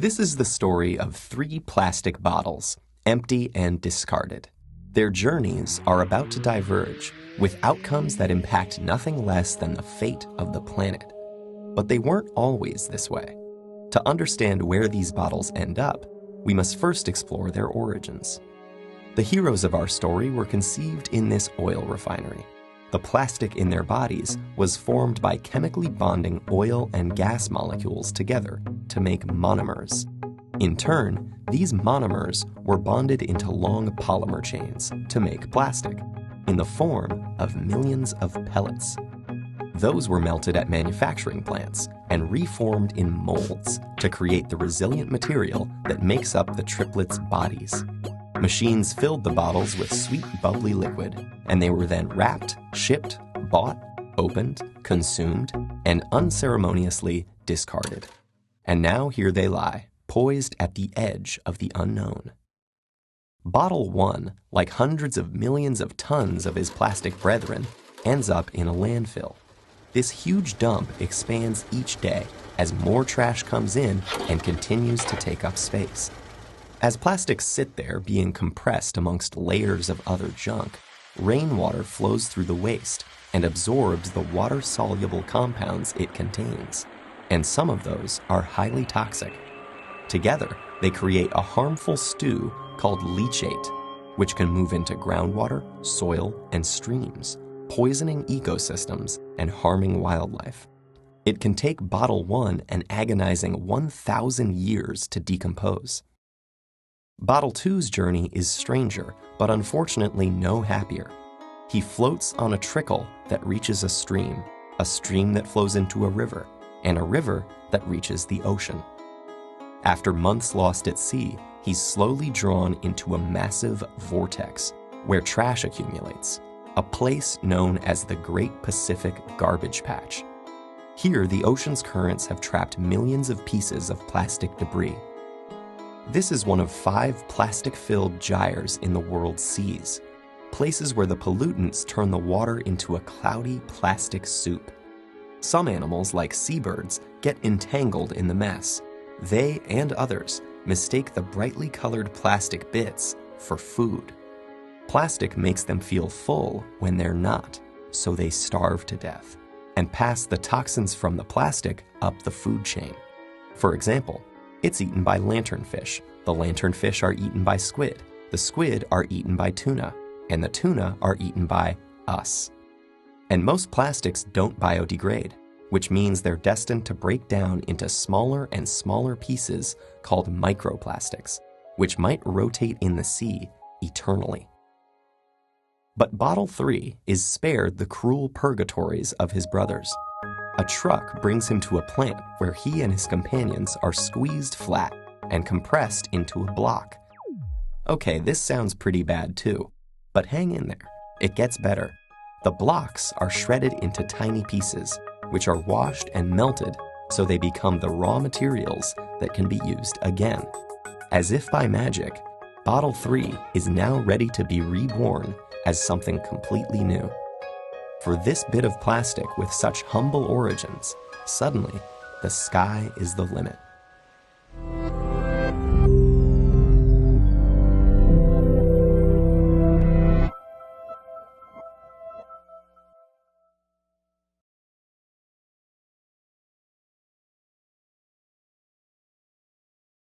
This is the story of 3 plastic bottles, empty and discarded. Their journeys are about to diverge, with outcomes that impact nothing less than the fate of the planet. But they weren't always this way. To understand where these bottles end up, we must first explore their origins. The heroes of our story were conceived in this oil refinery. The plastic in their bodies was formed by chemically bonding oil and gas molecules together to make monomers. In turn, these monomers were bonded into long polymer chains to make plastic, in the form of millions of pellets. Those were melted at manufacturing plants and reformed in molds to create the resilient material that makes up the triplets' bodies. Machines filled the bottles with sweet, bubbly liquid, and they were then wrapped, shipped, bought, opened, consumed, and unceremoniously discarded. And now here they lie, poised at the edge of the unknown. Bottle 1, like hundreds of millions of tons of his plastic brethren, ends up in a landfill. This huge dump expands each day as more trash comes in and continues to take up space. As plastics sit there being compressed amongst layers of other junk, rainwater flows through the waste and absorbs the water-soluble compounds it contains. And some of those are highly toxic. Together, they create a harmful stew called leachate, which can move into groundwater, soil, and streams, poisoning ecosystems and harming wildlife. It can take bottle 1 an agonizing 1,000 years to decompose. Bottle 2's journey is stranger, but unfortunately no happier. He floats on a trickle that reaches a stream that flows into a river, and a river that reaches the ocean. After months lost at sea, he's slowly drawn into a massive vortex where trash accumulates, a place known as the Great Pacific Garbage Patch. Here, the ocean's currents have trapped millions of pieces of plastic debris. This is one of 5 plastic-filled gyres in the world's seas, places where the pollutants turn the water into a cloudy plastic soup. Some animals, like seabirds, get entangled in the mess. They and others mistake the brightly colored plastic bits for food. Plastic makes them feel full when they're not, so they starve to death and pass the toxins from the plastic up the food chain. For example, it's eaten by lanternfish. The lanternfish are eaten by squid. The squid are eaten by tuna. And the tuna are eaten by us. And most plastics don't biodegrade, which means they're destined to break down into smaller and smaller pieces called microplastics, which might rotate in the sea eternally. But Bottle 3 is spared the cruel purgatories of his brothers. A truck brings him to a plant where he and his companions are squeezed flat and compressed into a block. Okay, this sounds pretty bad too, but hang in there. It gets better. The blocks are shredded into tiny pieces, which are washed and melted so they become the raw materials that can be used again. As if by magic, Bottle 3 is now ready to be reborn as something completely new. For this bit of plastic with such humble origins, suddenly, the sky is the limit.